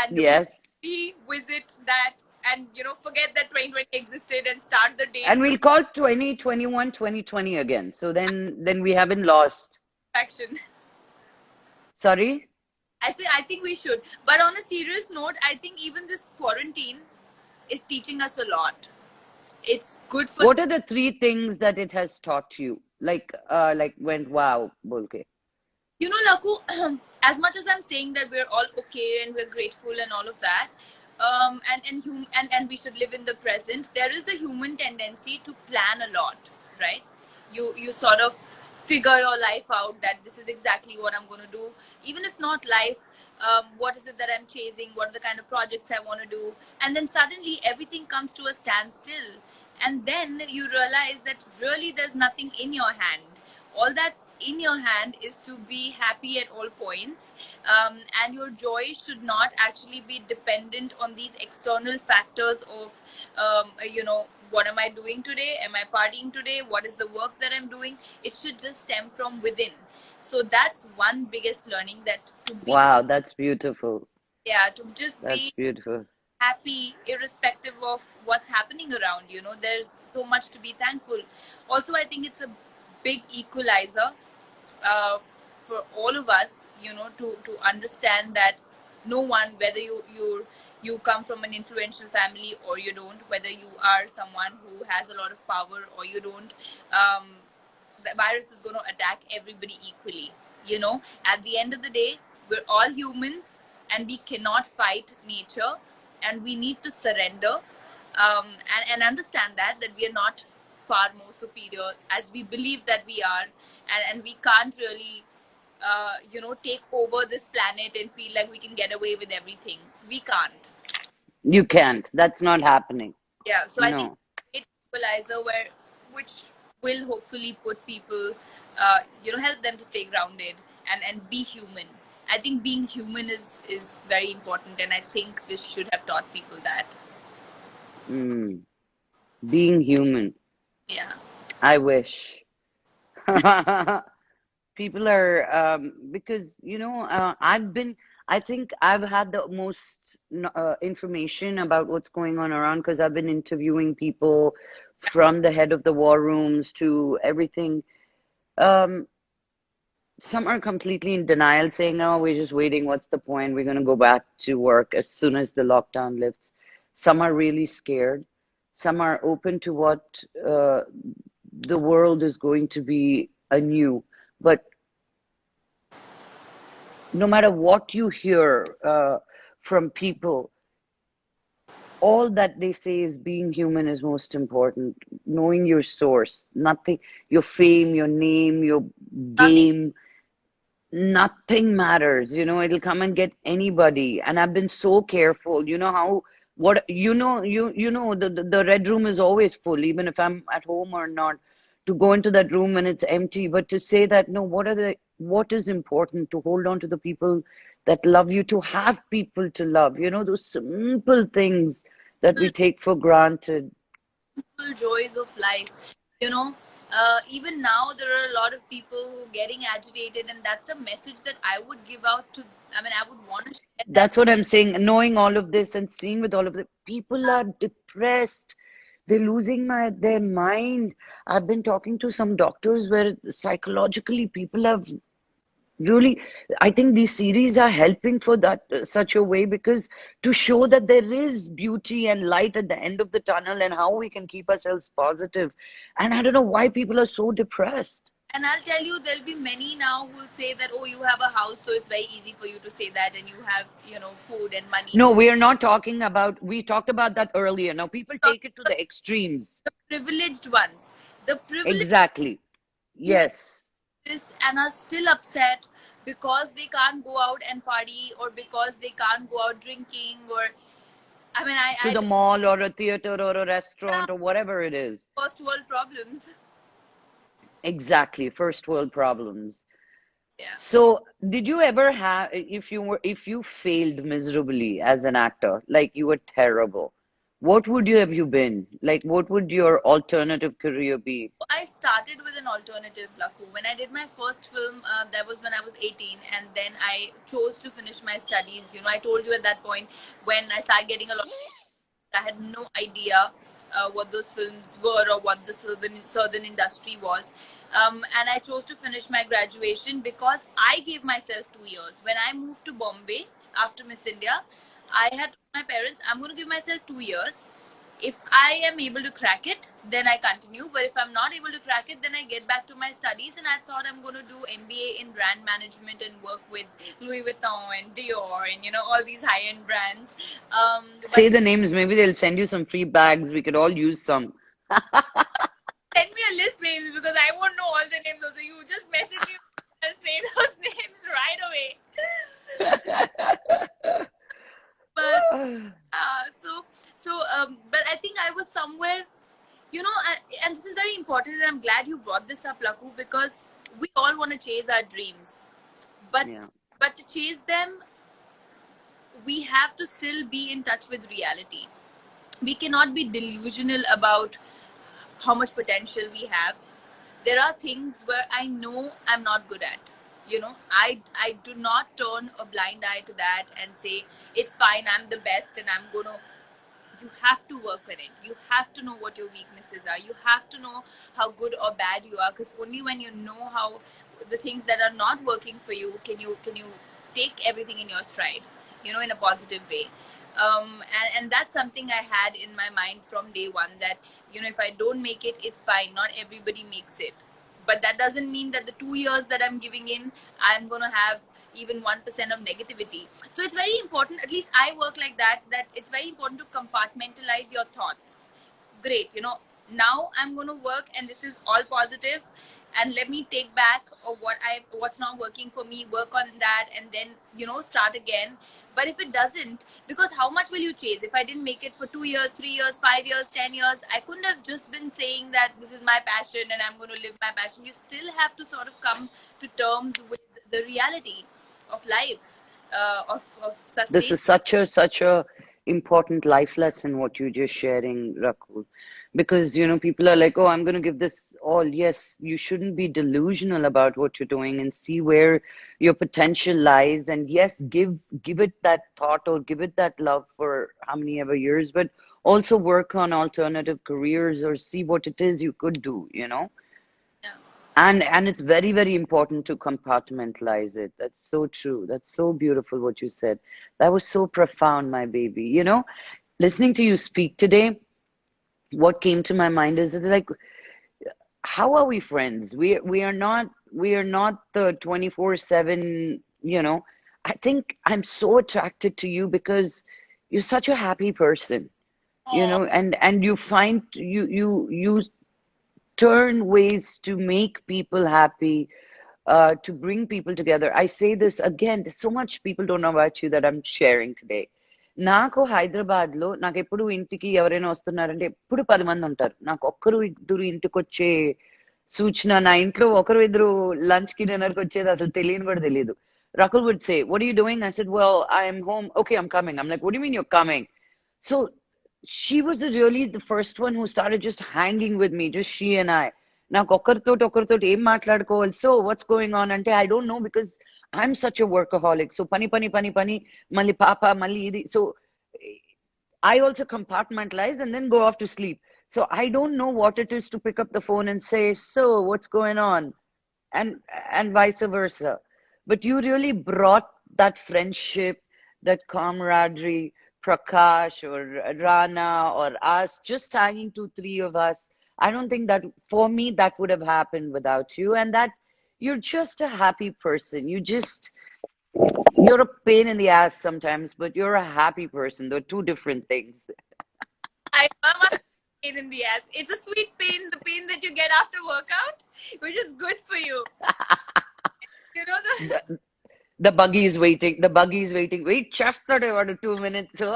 and we Yes. revisit that, and forget that 2020 existed and start the date And from we'll call 2021 2020 again. So then we haven't lost. action. Sorry? I say I think we should. But on a serious note, I think even this quarantine is teaching us a lot. It's good for. What are the three things that it has taught you? Like went wow, bolke. You know, Laku, as much as I'm saying that we're all okay and we're grateful and all of that, and we should live in the present, there is a human tendency to plan a lot, right? You sort of figure your life out that this is exactly what I'm going to do, even if not life. What is it that I'm chasing? What are the kind of projects I want to do? And then suddenly everything comes to a standstill, and then you realize that really there's nothing in your hand. All that's in your hand is to be happy at all points, and your joy should not actually be dependent on these external factors of what am I doing today, am I partying today, what is the work that I'm doing. It should just stem from within. So that's one biggest learning, that to be, Wow, that's beautiful. yeah, to just That's be beautiful. happy irrespective of what's happening around. There's so much to be thankful. Also, I think it's a big equalizer, uh, for all of us, to understand that no one, whether you come from an influential family or you don't, whether you are someone who has a lot of power or you don't, um, the virus is going to attack everybody equally. At the end of the day, we're all humans, and we cannot fight nature, and we need to surrender, and understand that we are not far more superior as we believe that we are, and we can't really take over this planet and feel like we can get away with everything. We can't. You can't. That's not happening. Yeah, so I think No. it's a great equalizer which will hopefully put people, help them to stay grounded and be human. I think being human is very important, and I think this should have taught people that. Mm. Being human. Yeah. I wish. People are because I think I've had the most information about what's going on around because I've been interviewing people from the head of the war rooms to everything. um some are completely in denial, saying, oh, we're just waiting, what's the point, we're going to go back to work as soon as the lockdown lifts. Some are really scared. Some are open to what uh, the world is going to be anew. But no matter what you hear from people, all that they say is being human is most important. Knowing your source, nothing, your fame, your name, your Nothing. game, nothing matters. It'll come and get anybody. And I've been so careful. You know how, what, the red room is always full, even if I'm at home or not, to go into that room when it's empty. But to say that, no, what is important, to hold on to the people that love you, to have people to love, those simple things that we take for granted. Simple joys of life. You know, Even now there are a lot of people who are getting agitated, and that's a message that I would give out to. I mean, I would want to share that. That's what I'm saying. Knowing all of this and seeing with all of the people are depressed. They're losing their mind. I've been talking to some doctors where psychologically people have really, I think these series are helping for that such a way, because to show that there is beauty and light at the end of the tunnel and how we can keep ourselves positive. And I don't know why people are so depressed. And I'll tell you, there'll be many now who will say that, oh, you have a house, so it's very easy for you to say that, and you have, food and money. No, we are not talking about, we talked about that earlier. Now people take it to the extremes. The privileged ones, the privileged Exactly. who Yes. this and are still upset because they can't go out and party, or because they can't go out drinking, or I mean, To I the mall or a theater or a yeah, restaurant or whatever it is. first world problems. Exactly. First world problems. Yeah. So, did you ever have, if you failed miserably as an actor, like you were terrible, what would you have you been? Like, what would your alternative career be? I started with an alternative, Laku. When I did my first film, that was when I was 18, and then I chose to finish my studies. I told you at that point, when I started getting a lot, I had no idea what those films were or what the southern industry was. And I chose to finish my graduation because I gave myself 2 years. When I moved to Bombay after Miss India, I had told my parents, I'm going to give myself 2 years. If I am able to crack it, then I continue. But if I'm not able to crack it, then I get back to my studies. And I thought I'm going to do MBA in brand management and work with Louis Vuitton and Dior and all these high-end brands. But Say the names. Maybe they'll send you some free bags. We could all use some. send me a list, maybe, because I won't know all the names. Also, you just message me and say those names right away. But but I think I was somewhere, and this is very important, and I'm glad you brought this up, Laku, because we all want to chase our dreams, but Yeah. to chase them, we have to still be in touch with reality. We cannot be delusional about how much potential we have. There are things where I know I'm not good at. I do not turn a blind eye to that and say it's fine, I'm the best, and I'm gonna. You have to work on it. You have to know what your weaknesses are. You have to know how good or bad you are, because only when you know how the things that are not working for you can you take everything in your stride, in a positive way. And that's something I had in my mind from day one, that if I don't make it, it's fine. Not everybody makes it, but that doesn't mean that the 2 years that I'm giving in, I'm going to have even 1% of negativity. So it's very important, at least I work like that, that it's very important to compartmentalize your thoughts. Great, now I'm going to work, and this is all positive, and let me take back of what's not working for me, work on that, and then start again. But if it doesn't, because how much will you chase? If I didn't make it for 2 years, 3 years, 5 years, 10 years, I couldn't have just been saying that this is my passion and I'm going to live my passion. You still have to sort of come to terms with the reality of life, of This sustain. is such a important life lesson what you're just sharing, Rakul. Because people are like, oh, I'm going to give this all. Yes, you shouldn't be delusional about what you're doing and see where your potential lies. And yes, give it that thought or give it that love for how many ever years, but also work on alternative careers or see what it is you could do. Yeah. And it's very, very important to compartmentalize it. That's so true. That's so beautiful what you said. That was so profound, my baby. Listening to you speak today, what came to my mind is it's like, how are we friends? We are not the 24/7. I think I'm so attracted to you because you're such a happy person, Oh, and you find you turn ways to make people happy, to bring people together. I say this again, there's so much people don't know about you that I'm sharing today. నాకు హైదరాబాద్లో నాకు ఎప్పుడు ఇంటికి ఎవరైనా వస్తున్నారంటే ఎప్పుడు 10 మంది ఉంటారు. నాకు ఒక్కరు ఇద్దరు ఇంటికి వచ్చే సూచన, నా ఇంట్లో ఒకరు ఇద్దరు లంచ్ కి డిన్నర్ కి వచ్చేది అసలు తెలియని కూడా తెలియదు. Rakul would say, "What are you doing?" I said, "Well, I'm home." "Okay, I'm coming." I'm like, "What do you mean you're coming?" So she was really the first one who started just hanging with me, just she and I. నాకు ఒకరితో ఏం మాట్లాడుకోవాలి, so what's going on అంటే I don't know because I'm such a workaholic. So పని పని పని పని మళ్ళీ పాప మళ్ళీ ఇది. So I also compartmentalize and then go off to sleep. So I don't know what it is to pick up the phone and say, "So what's going on?" and and vice versa. But you really brought that friendship, that camaraderie, Prakash or Rana or us, just hanging two, three of us. I don't think that for me that would have happened without you. And that you're just a happy person. You're a pain in the ass sometimes, but you're a happy person. They're two different things. I'm a pain in the ass. It's a sweet pain, the pain that you get after workout, which is good for you. You know the The, the buggy is waiting. The buggy is waiting. Wait just 2 minutes. So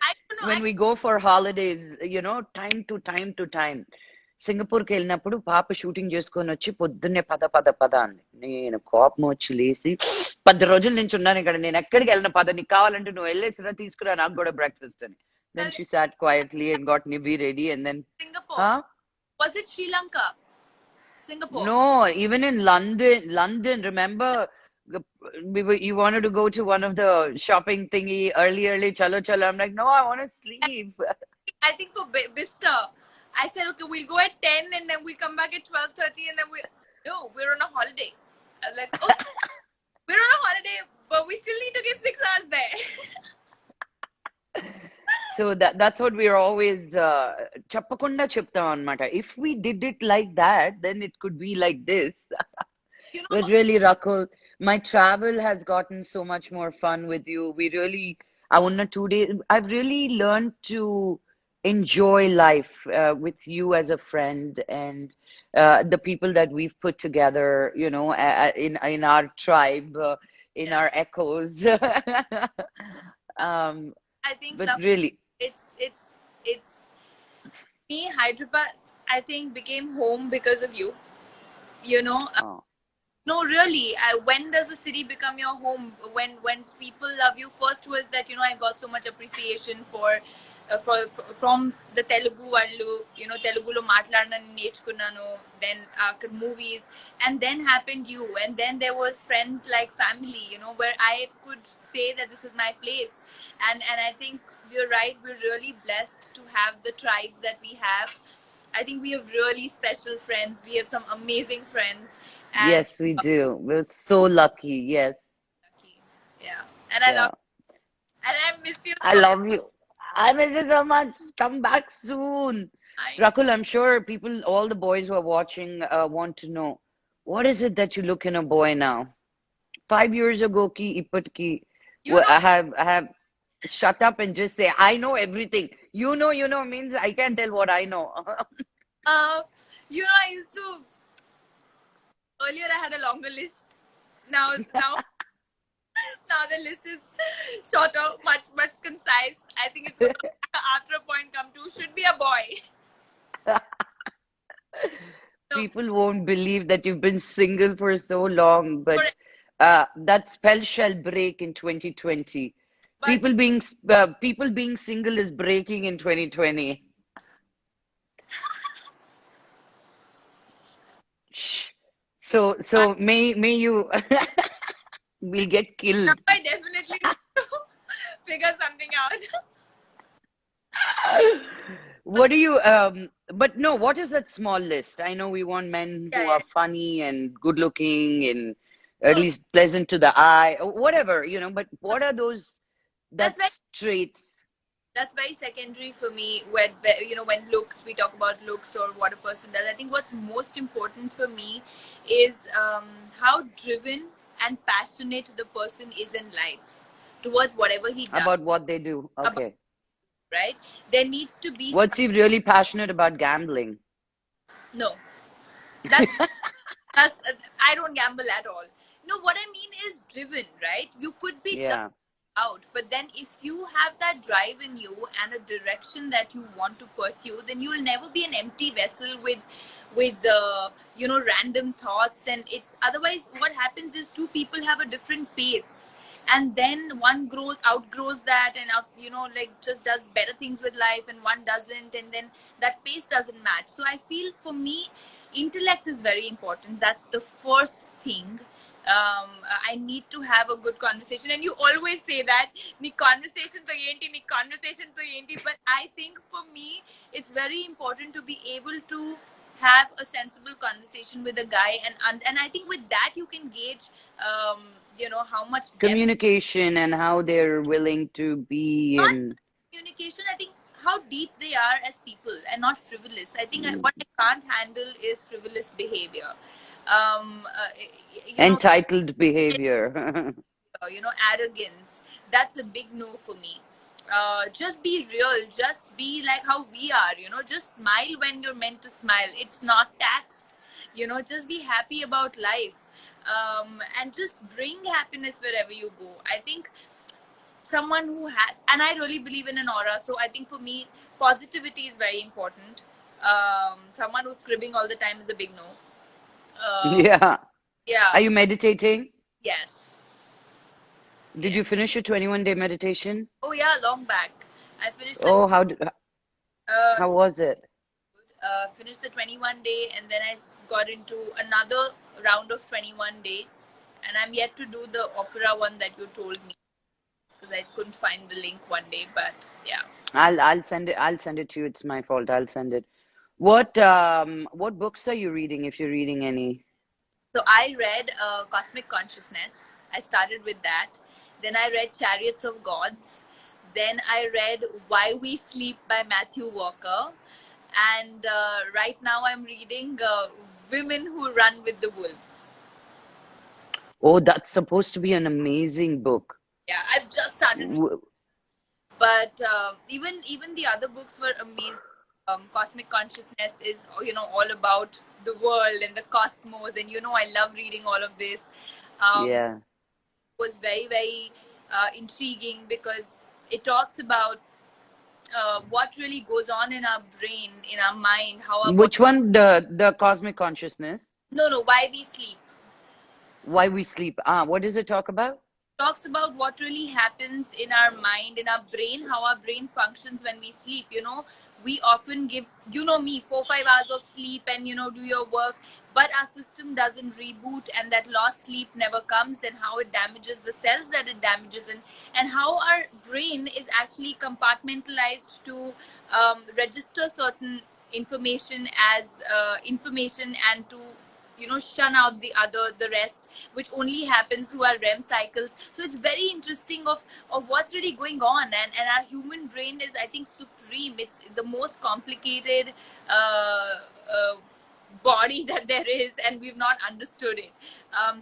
I don't know. when we go for holidays, time to time. సింగపూర్కి వెళ్ళినప్పుడు పాప shooting చేసుకొని వచ్చి పొద్దున్నే పద అంది. నేను కోపం వచ్చి లేసి 10 రోజులు నుంచి ఉన్నాను ఇక్కడ, నేను ఎక్కడికి వెళ్ళిన పద, నీకు కావాలంటే నువ్వు వెళ్ళేసినా తీసుకురా నాకు కూడా బ్రేక్ఫాస్ట్ అని. Then she sat quietly and got Nibby ready and then, Singapore. huh? Was it Sri Lanka? Singapore. No, even in London, remember, you wanted to go to one of the shopping thingy early, chalo chalo. I'm like, no, I want to sleep. I think for Vista, I said, okay, we'll go at 10 and then we'll come back at 12:30 and then no, we're on a holiday. I was like, oh, we're on a holiday, but we still need to give 6 hours there. So that's what we're always Chappakunda chipta anmata. If we did it like that, then it could be like this. You But know, really, Rakul, my travel has gotten so much more fun with you. We really, I wanna 2 days. I've really learned to enjoy life with you as a friend and the people that we've put together, in our tribe, in yeah. our echoes. Uh, Um, I think but some really, it's me. Hyderabad, I think, became home because of you. You know, oh, no, really. When does a city become your home? When people love you. First was that I got so much appreciation from the Telugu వాళ్ళు. Telugulo మాట్లాడనని నేర్చుకున్నాను. Then movies, and then happened you, and then there was friends like family. Where I could say that this is my place, and I think you're right. We're really blessed to have the tribe that we have. I think we have really special friends. We have some amazing friends, and yes, we do. We're so lucky. Yes, lucky. Yeah, and I love yeah. and I miss you I so. love you. I miss you so much. Come back soon. I Rakul, I'm sure people, all the boys who are watching, want to know what is it that you look in a boy now? 5 years ago, ki ipat ki, you know I have shut up and just say, I know everything. You know means I can't tell what I know. uh I used to earlier I had a longer list. Now the list is shorter, much concise. I think it's going to after a point come to should be a boy. So People won't believe that you've been single for so long, for but that spell shall break in 2020. but People being single is breaking in 2020. Shh. I, So may you will get now killed. I definitely want to figure something out. What do you but no, what is that small list? I know we want men Yeah, who yeah. are funny and good looking and at No, least pleasant to the eye, or whatever, but no, what are those that's that very traits that's very secondary for me. When looks, we talk about looks or what a person does. I think what's most important for me is how driven and passionate the person is in life towards whatever he does. about what they do? About Okay. right, there needs to be What's he really passionate about gambling? no. That's that's I don't gamble at all. No, what I mean is driven. Right, you could be just Yeah. out, but then if you have that drive in you and a direction that you want to pursue, then you will never be an empty vessel with random thoughts. And it's otherwise what happens is two people have a different pace, and then one outgrows that, and like just does better things with life, and one doesn't, and then that pace doesn't match. So I feel for me intellect is very important. That's the first thing. I need to have a good conversation, and you always say that "Nee conversation to enti, nee conversation to enti." But I think for me, it's very important to be able to have a sensible conversation with a guy, and I think with that you can gauge, how much depth. Communication and how they're willing to be Not in. communication. I think how deep they are as people, and not frivolous. I think what I can't handle is frivolous behavior. Um, uh, you know, Entitled behavior. arrogance. That's a big no for me. Just be real. Just be like how we are. Just smile when you're meant to smile. It's not taxed. Just be happy about life, and just bring happiness wherever you go. I think someone who has, and I really believe in an aura. So I think for me, positivity is very important. Someone who's cribbing all the time is a big no. Uh, Yeah. yeah. Are you meditating? Yes. Did Yeah. you finish your 21-day meditation? Oh yeah, long back. I finished the Oh, uh, how was it? finished the 21 day, and then got into another round of 21 day, and I'm yet to do the opera one that you told me because I couldn't find the link one day. But yeah. I'll send it to you. It's my fault. I'll send it. What books are you reading if you're reading any? So I read Cosmic Consciousness. I started with that. Then I read Chariots of Gods. Then I read Why We Sleep by Matthew Walker. And right now I'm reading Women Who Run with the Wolves. Oh, that's supposed to be an amazing book. Yeah, I've just started reading, W- but even the other books were amazing. Cosmic Consciousness is, all about the world and the cosmos, and I love reading all of this. Um, Yeah. was very very intriguing because it talks about what really goes on in our brain, in our mind, how our body. Which one? The Cosmic Consciousness? No, Why We Sleep. Why We Sleep. Ah, what does it talk about? Talks about what really happens in our mind, in our brain, how our brain functions when we sleep. We often give, me, 4 5 hours of sleep and do your work, but our system doesn't reboot, and that lost sleep never comes, and how it damages the cells that it damages, and how our brain is actually compartmentalized to register certain information as information, and to shun out the rest, which only happens through our REM cycles. So it's very interesting of what's really going on, and our human brain is, I think, supreme. It's the most complicated body that there is, and we've not understood it.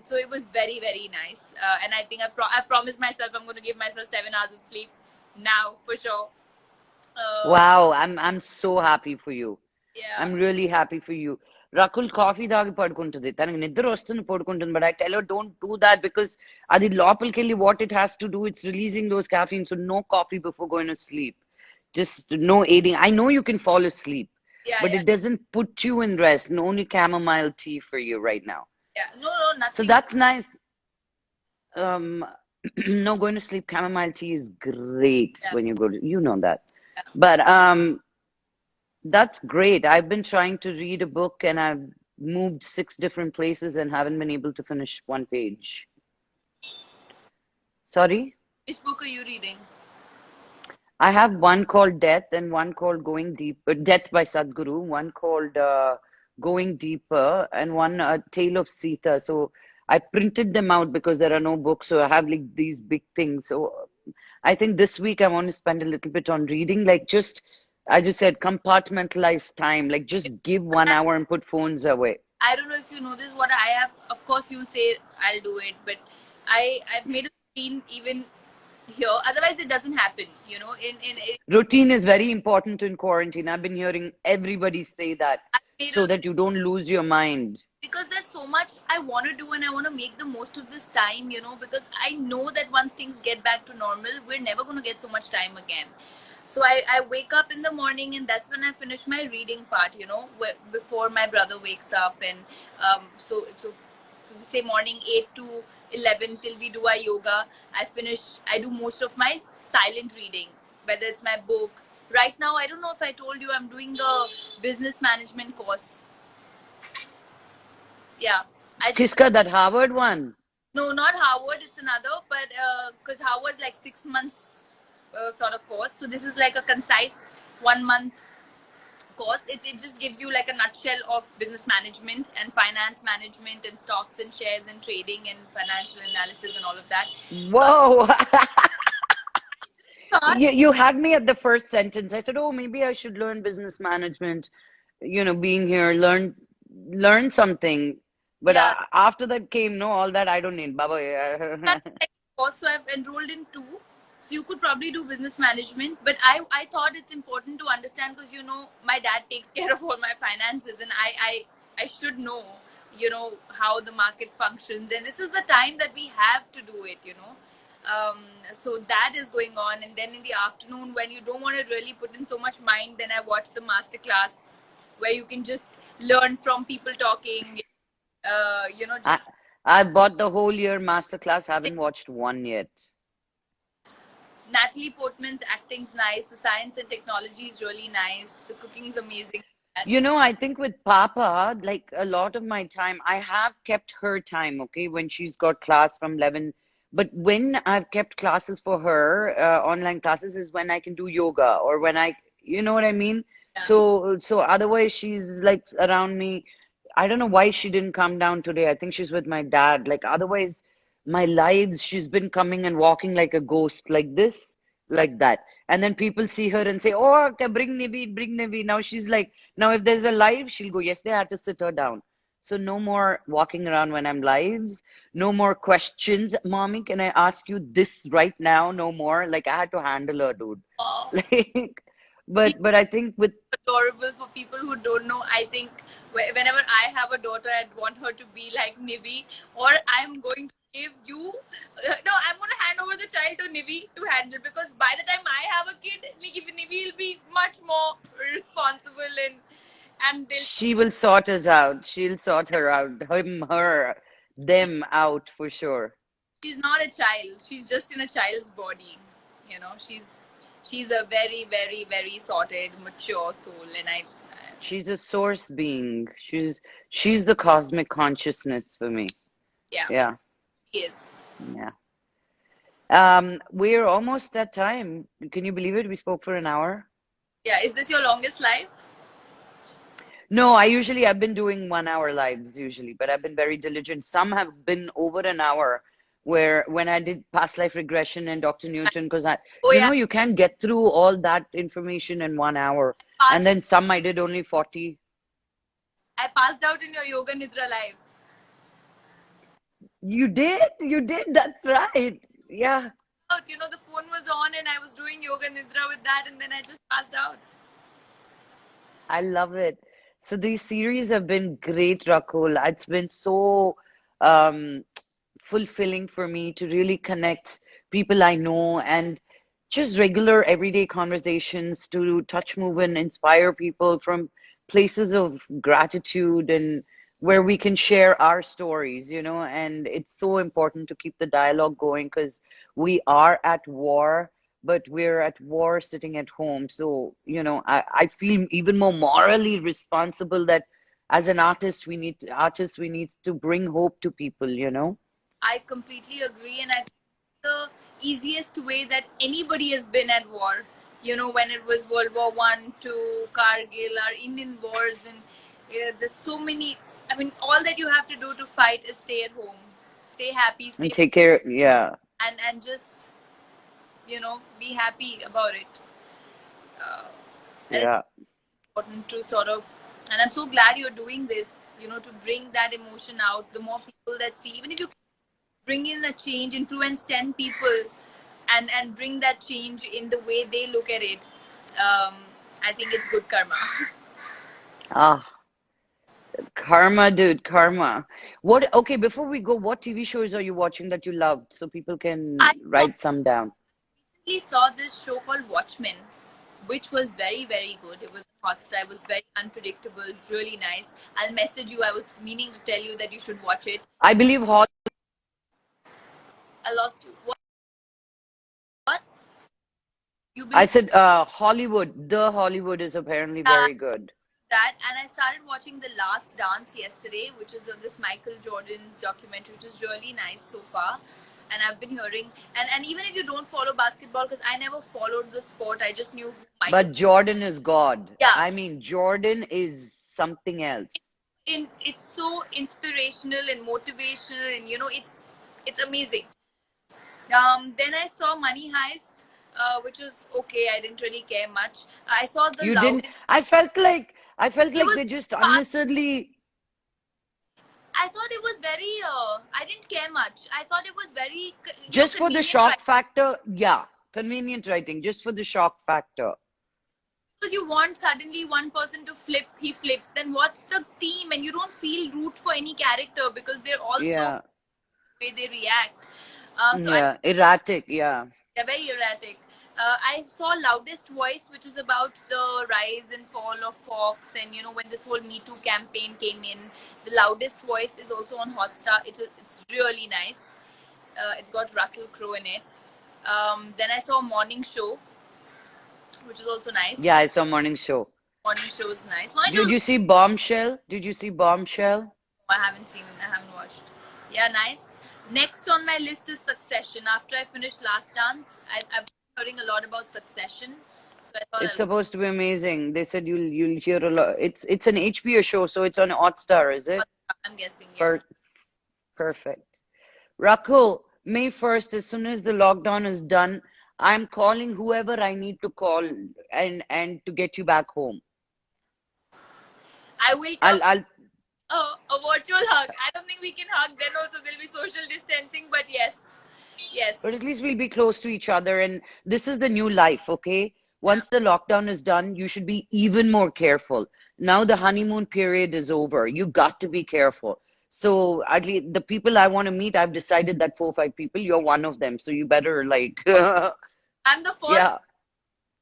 So it was very very nice, and I think I've promised myself I'm going to give myself 7 hours of sleep now for sure. uh, Wow, I'm so happy for you. yeah. I'm really happy for you. Rakul coffee తాగి పడుకుంటుంది తనకి నిద్ర వస్తుంది పడుకుంటుంది but I tell her don't do that because అది లోపలికెళ్ళి what it has to do it's releasing those caffeine so no coffee before going to sleep just no aiding I know you can fall asleep Yeah, but yeah, it doesn't put you in rest no only chamomile tea for you right now yeah. No, so nothing. that's nice um no going to sleep chamomile tea is great Yeah, when you go to you know that yeah. but that's great. I've been trying to read a book and I've moved 6 different places and haven't been able to finish one page. Sorry? Which book are you reading? I have one called Death and one called Going Deeper, Death by Sadhguru, one called Going Deeper, and one Tale of Sita. So I printed them out because there are no books, so I have like these big things. So I think this week I want to spend a little bit on reading, like just, I just said, compartmentalize time, like just give 1 hour and put phones away. I don't know if you know this. What I have, of course, you'll say I'll do it, but I've made a routine even here. Otherwise, it doesn't happen. Routine is very important in quarantine. I've been hearing everybody say that I've made so a that you don't lose your mind. because there's so much I want to do, and I want to make the most of this time. Because I know that once things get back to normal, we're never going to get so much time again. So I wake up in the morning, and that's when I finish my reading part, before my brother wakes up. And so say morning 8 to 11 till we do our yoga. I do most of my silent reading, whether it's my book. Right now, I don't know if I told you I'm doing a business management course. Yeah, I just Kiska, that Harvard one. no, not Harvard. It's another, but because Harvard's like 6 months sort of course. So this is like a concise 1 month course. It just gives you like a nutshell of business management and finance management and stocks and shares and trading and financial analysis and all of that. But Whoa. thought, You had me at the first sentence. I said, "Oh, maybe I should learn business management, being here, learn something." But yeah, after that came, no, all that I don't need. Baba. that's Yeah. like course. So I've enrolled in two. So you could probably do business management, but I thought it's important to understand because my dad takes care of all my finances, and I should know how the market functions, and this is the time that we have to do it. So that is going on, and then in the afternoon when you don't want to really put in so much mind, then I watch the master class where you can just learn from people talking, I just I bought the whole year masterclass, haven't watched one yet. Natalie Portman's acting's nice. The science and technology is really nice. The cooking is amazing. I think with Papa, like a lot of my time, I have kept her time, okay, when she's got class from 11. But when I've kept classes for her, online classes, is when I can do yoga or when you know what I mean? Yeah. So otherwise she's like around me. I don't know why she didn't come down today. I think she's with my dad. Like otherwise, my lives, she's been coming and walking like a ghost, like this. like that. And then people see her and say, "Oh, okay, bring Nivi, bring Nivi." Now she's like, now if there's a live, she'll go. Yesterday I had to sit her down. So no more walking around when I'm lives. No more questions. Mommy, can I ask you this right now? No more. Like I had to handle her, dude. Uh, Like, but I think with Adorable. For people who don't know, I think whenever I have a daughter, I'd want her to be like Nivi, or I'm going to give you. No, I'm going to hand over the child to Nivi to handle, because by the time I have a kid, Nivi will be much more responsible, and they'll. she will sort us out. She'll sort her out. Him, her, them out for sure. She's not a child. She's just in a child's body. She's a very, very, very sorted, mature soul, and She's a source being. She's the cosmic consciousness for me. yeah, Yeah, she is. yeah. We're almost at time. Can you believe it? We spoke for an hour. Yeah, is this your longest life? No, I've been doing 1 hour lives usually, but I've been very diligent. Some have been over an hour, where when I did past life regression and Dr. Newton, because Oh yeah, you can't get through all that information in 1 hour. And passed. then some I did only 40. I passed out in your yoga nidra live. You did, that's right. Yeah. The phone was on and I was doing yoga nidra with that, and then I just passed out. I love it. So these series have been great, Rakul. It's been so um, fulfilling for me to really connect people I know and just regular everyday conversations to touch, move, and inspire people from places of gratitude and where we can share our stories, and it's so important to keep the dialogue going because we are at war, but we're at war sitting at home. So, I feel even more morally responsible that as an artist, we need to bring hope to people. I completely agree, and I think the easiest way that anybody has been at war. When it was World War I, II, Kargil, our Indian wars, and there's so many. I mean, all that you have to do to fight is stay at home, stay happy, And stay, take care. Yeah, and just be happy about it. Uh, and it's yeah. important to sort of, and I'm so glad you're doing this. To bring that emotion out. The more people that see, even if you bring in a change, influence 10 people, and bring that change in the way they look at it, um, I think it's good karma. Ah, karma, dude, karma. Okay, before we go, what TV shows are you watching that you loved so people can I write some down? recently saw this show called Watchmen, which was very, very good. It was hot star. It was very unpredictable, really nice. I'll message you. I was meaning to tell you that you should watch it. I believe I lost you. What? You I believe said Hollywood. The Hollywood is apparently that? very good. And I started watching The Last Dance yesterday, which is on this Michael Jordan's documentary, which is really nice so far. And I've been hearing, and even if you don't follow basketball, because I never followed the sport, I just knew who Michael. But Jordan is God. Yeah, I mean, Jordan is something else. it's so inspirational and motivational, and it's amazing. Then I saw Money Heist, which was okay. I didn't really care much. I saw The You didn't. Loudest. I felt It like was they just fast. unnecessarily I thought it was very. I didn't care much. I thought it was very, just for the convenient, right? shock factor. Yeah, convenient writing, just for the shock factor. Because you want suddenly one person to flip, he flips. Then what's the team? And you don't feel root for any character because they're also Yeah, the way they react. So yeah, erratic. Yeah. they're very erratic. I saw Loudest Voice, which is about the rise and fall of Fox, and when this whole Me Too campaign came in. The Loudest Voice is also on Hotstar. It's really nice. It's got Russell Crowe in it. Then I saw Morning Show, which is also Yeah, nice. I saw morning show. Morning Show is nice. Morning Show, Did you see Bombshell? Did you see Bombshell? I haven't seen. I haven't watched. Yeah, nice. Next on my list is Succession. After I finished Last Dance, I've been hearing a lot about Succession, so I thought It's I'll. supposed to be amazing. They said you'll hear a lot. It's an HBO show, so it's on Hotstar, is it? I'm guessing yes. Per Perfect. Rakul, May 1st, as soon as the lockdown is done, I'm calling whoever I need to call and to get you back home. I will come. I'll A virtual hug. I don't think we can hug. Then also there'll be social distancing. But yes, but yes. at least we'll be close to each other. And this is the new life, okay? Yeah. Once the lockdown is done, you should be even more careful. Now the honeymoon period is over. You got to be careful. So at least the people I want to meet, I've decided that 4 or 5 people, you're one of them. So you better like, I'm the first. yeah,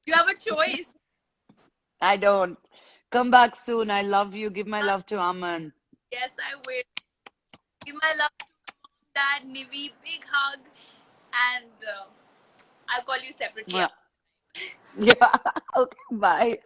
You have a choice. I don't. Come back soon. I love you. Give my love to Aman. Yes, I will. Give my love to mom, dad, Nivi. Big hug. And I'll call you separately. Yeah. Yeah. Okay. Bye.